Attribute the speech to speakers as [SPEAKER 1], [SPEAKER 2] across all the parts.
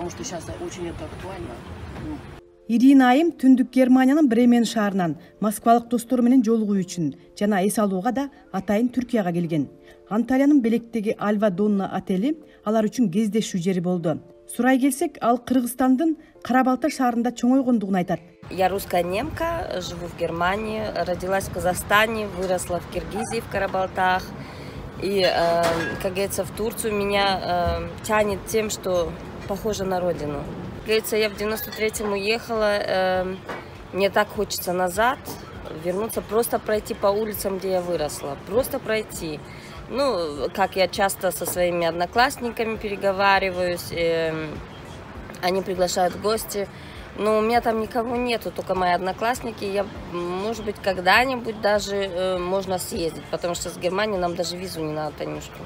[SPEAKER 1] потому что сейчас очень это актуально.
[SPEAKER 2] Ирина Айым түндүк Германиянын Бремен шаарынан москвалык достору менен жолугуу үчүн жана эс алууга да атайын Түркияга келген. Анталиянын белектеги Альва Донна отели алар үчүн кездешүү жери болду. Сурай келсек, ал Кыргызстандын Кара-Балта шаарында чоңойгондугун айтат.
[SPEAKER 3] Я русская немка, живу в Германии, родилась в Казахстане, выросла в Киргизии, в Кара-Балтах. И, как говорится, в Турцию меня тянет тем, что похоже на родину. Как говорится, я в 93-м уехала, мне так хочется назад вернуться, просто пройти по улицам, где я выросла, просто пройти. Ну, как я часто со своими одноклассниками переговариваюсь, они приглашают в гости, но у меня там никого нету, только мои одноклассники. Я, может быть, когда-нибудь даже можно съездить, потому что с Германией нам даже визу не надо, Танюшка.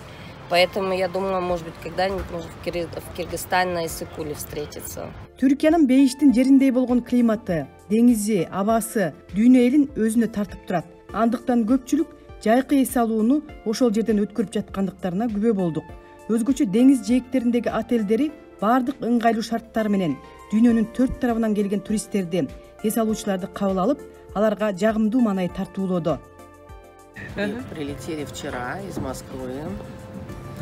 [SPEAKER 3] Поэтому я думаю, может быть, когда-нибудь можно в Кыргызстане на Иссыкуле встретиться.
[SPEAKER 2] Түркиянын бейиштин жериндей болгон климаты, деңизи, абасы дүйнө элин өзүнө тартып турат. Андыктан көпчүлүк жайкы эс алууну ошол жерден өткөрүп жаткандыктарына күбө болдук. Өзгөчө деңиз жээктериндеги отелдери бардык ыңгайлуу шарттар менен дүйнөнүн 4 тарабынан келген туристтерди, эс алуучуларды кабыл алып, аларга жагымдуу маанай тартуулоодо.
[SPEAKER 1] Прилетели вчера из Москвы,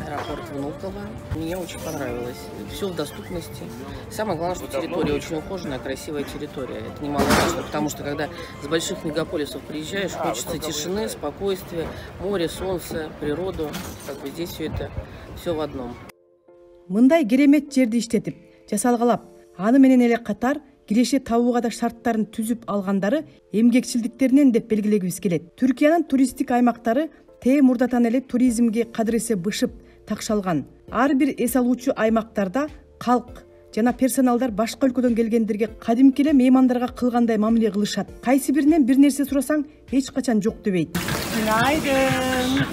[SPEAKER 1] аэропорт Внуково. Мне очень понравилось. Все в доступности. Самое главное, что территория очень ухоженная, красивая территория. Это немаловажно, потому что когда с больших мегаполисов приезжаешь, хочется тишины, спокойствия, море, солнце, природу. Как бы здесь все в одном.
[SPEAKER 2] Мындай керемет жерди иштетип, жасалгалап, аны менен эле катар киреше табууга да шарттарын түзүп алгандары эмгекчилдиктеринен деп белгилегибиз келет. Түркиянын туристтик аймактары тээ мурдатан эле туризмге кадыресе бышып такшалган. Ар бир эс алуучу аймактарда калк жана персоналдар башка өлкөдөн келгендерге кадимки эле меймандарга кылгандай мамиле кылышат. Кайсы биринен бир нерсе сурасаң эч качан жок дебейт.
[SPEAKER 4] Günaydın.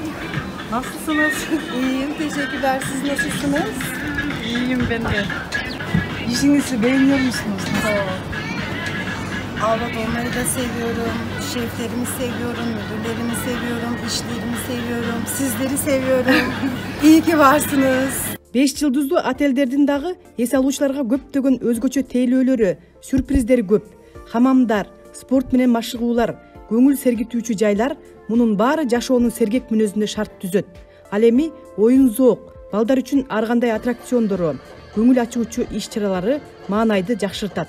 [SPEAKER 4] Nasılsınız? İyiyim, teşekkürler. Siz nasılsınız? İyiyim ben de. İşinizi beğeniyor musunuz? Evet, onları da seviyorum. Şeflerimi seviyorum, müdürlerimi seviyorum, işlerimi seviyorum, sizleri seviyorum. İyi ki varsınız.
[SPEAKER 2] 5 yıldızlı отелдердин дагы эс алуучуларга көптөгөн өзгөчө тейлөөлөрү, сюрприздери көп. Хамамдар, спорт менен машыгуулар, көңүл сергитүүчү жайлар мунун баары жашоонун сергек мүнөзүнө шарт түзөт. Ал эми оюн зоок, балдар үчүн ар кандай аттракциондору, көңүл ачуучу иш-чаралары маанайды жакшыртат.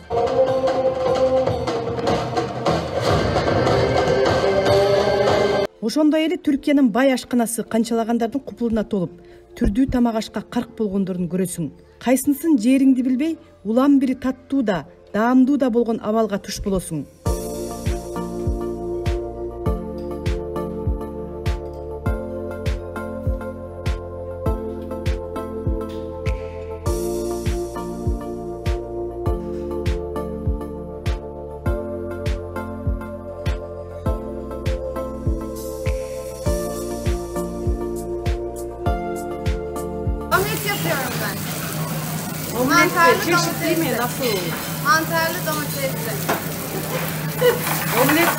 [SPEAKER 2] Ошондой эле Түркиянын бай ашканасы канчалагандардын купулуна толуп, түрдүү тамак ашка карк болгондорун көрөсүң. Кайсынысын жериңди билбей, улам бири таттуу да, даамдуу да болгон абалга туш болосуң.
[SPEAKER 4] Mantarlı domatesli.
[SPEAKER 2] Nasıl?
[SPEAKER 4] Mantarlı domatesli.
[SPEAKER 2] Omlet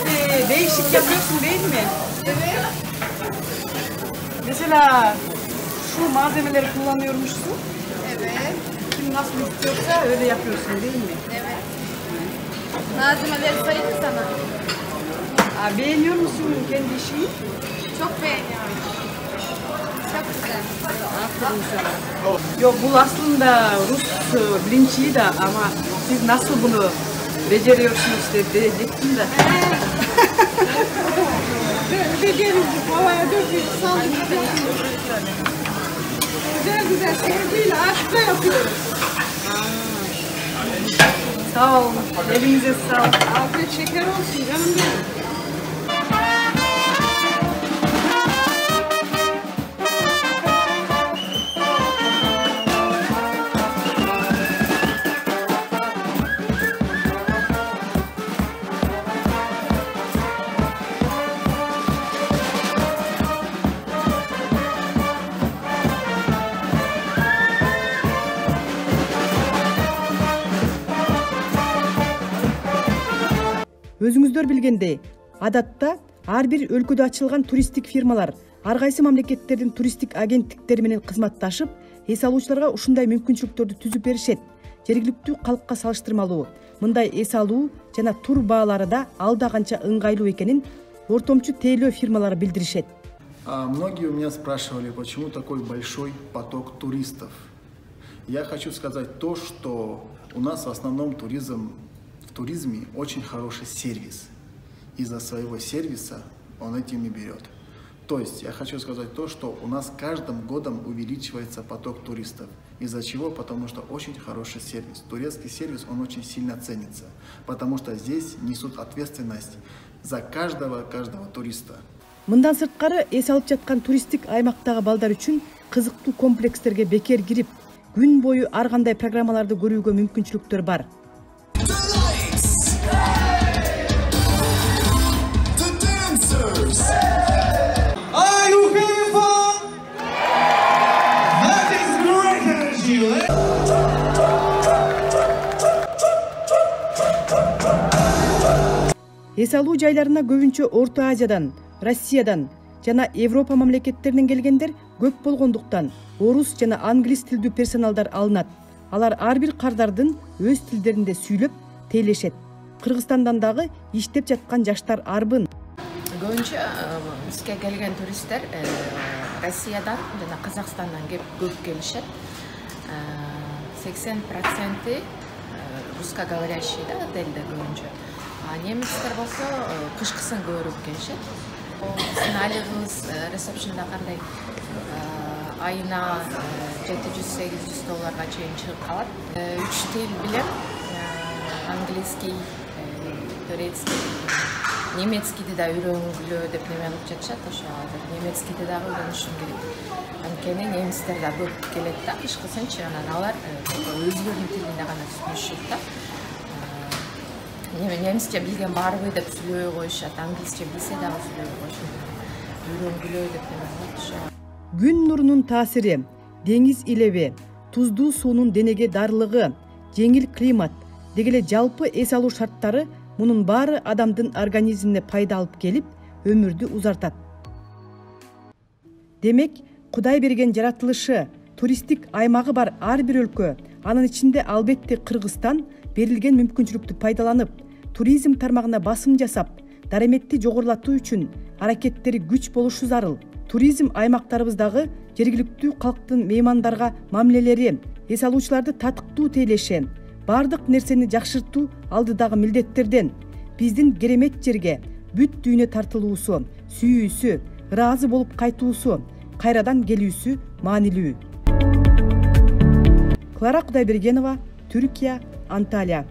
[SPEAKER 2] değişik yapıyorsun değil mi?
[SPEAKER 4] Evet.
[SPEAKER 2] Mesela şu malzemeleri kullanıyormuşsun.
[SPEAKER 4] Evet.
[SPEAKER 2] Kim nasıl istiyorsa öyle yapıyorsun değil mi?
[SPEAKER 4] Evet. Malzemeleri sayayım mı sana?
[SPEAKER 2] Beğeniyor musun kendi işini?
[SPEAKER 4] Çok beğeniyorum. Çok güzel.
[SPEAKER 2] Aferin sana. Yok, bu aslında Rus bilinçli de ama siz nasıl bunu beceriyorsunuz diyecektim de.
[SPEAKER 4] Beceririz. Havaya döküyoruz. Saldırıyoruz. Güzel güzel sevgiyle aşkla yapıyoruz.
[SPEAKER 2] Sağ olun. Elinize sağlık.
[SPEAKER 4] Afiyet şeker olsun canım benim.
[SPEAKER 2] Өзүңүздөр билгендей, адатта ар бир өлкөдө ачылган туристтик фирмалар ар кайсы мамлекеттердин туристтик агенттиктери менен кызматташып, эс алуучуларга ушундай мүмкүнчүлүктөрдү түзүп беришет. жергиликтүү калкка салыштырмалуу мындай эс алуу жана тур баалары да алда канча ыңгайлуу экенин ортомчу тейлөө фирмалары билдиришет.
[SPEAKER 5] Многие у меня спрашивали, почему такой большой поток туристов. Я хочу сказать то, что у нас в основном в туризме очень хороший сервис. Из-за своего сервиса он этим и берет. То есть я хочу сказать то, что у нас каждым годом увеличивается поток туристов. Из-за чего? Потому что очень хороший сервис. Турецкий сервис, он очень сильно ценится. Потому что здесь несут ответственность за каждого туриста.
[SPEAKER 2] Мындан сырткары эс алып жаткан туристтик аймактагы балдар үчүн кызыктуу комплекстерге бекер кирип, күн бою ар кандай программаларды көрүүгө мүмкүнчүлүктөр бар. Эс алуу жайларына көбүнчө Орто Азиядан, Россиядан жана Европа мамлекеттеринен келгендер көп болгондуктан орус жана англис тилдүү персоналдар алынат. Алар ар бир кардардын өз тилдеринде сүйлөп, тейлешет. Кыргызстандан дагы иштеп жаткан жаштар арбын.
[SPEAKER 6] Көбүнчө бизге келген туристтер Россиядан жана Казакстандан көп келишет. 80% русскоговорящий да отельде көбүнчө. Немецтер болсо кышкысын көрүп келишет. Биздин айлыгыбыз ресепшнда кандай айына 700-800 долларга чейин чыгып калат. 3 тил билем. Английский, турецкий, немецкийди да үйрөнгүлө деп неме кылып жатышат. Ошо немецкийди дагы үйрөнүшүм керек. Анткени немецтер да көп келет да кышкысынчы, анан алар өзүлөрүнүн тилинде гана түшүнүшөт да. Немисче билген барбы деп сүйлөй коюшат, англисче билсе дагы сүйлөй коюшат. Үйрөнгүлө деп неме кылышат.
[SPEAKER 2] Күн нурунун таасири, деңиз илеби, туздуу суунун денеге дарылыгы, жеңил климат, дегеле жалпы эс алуу шарттары мунун баары адамдын организмине пайда алып келип, өмүрдү узартат. Демек, Кудай берген жаратылышы, туристтик аймагы бар ар бир өлкө, анын ичинде албетте Кыргызстан берилген мүмкүнчүлүктү пайдаланып, туризм тармагына басым жасап, дараметти жогорулатуу үчүн аракеттери күч болушу зарыл. Туризм аймактарыбыздагы жергиликтүү калктын меймандарга мамилелери, эс алуучуларды татыктуу тейлеши, бардык нерсени жакшыртуу алдыдагы милдеттерден, биздин керемет жерге бүт дүйнө тартылуусу, сүйүүсү, ыраазы болуп кайтуусу, кайрадан келүүсү маанилүү. Клара Кудайбергенова, Түркия, Анталия.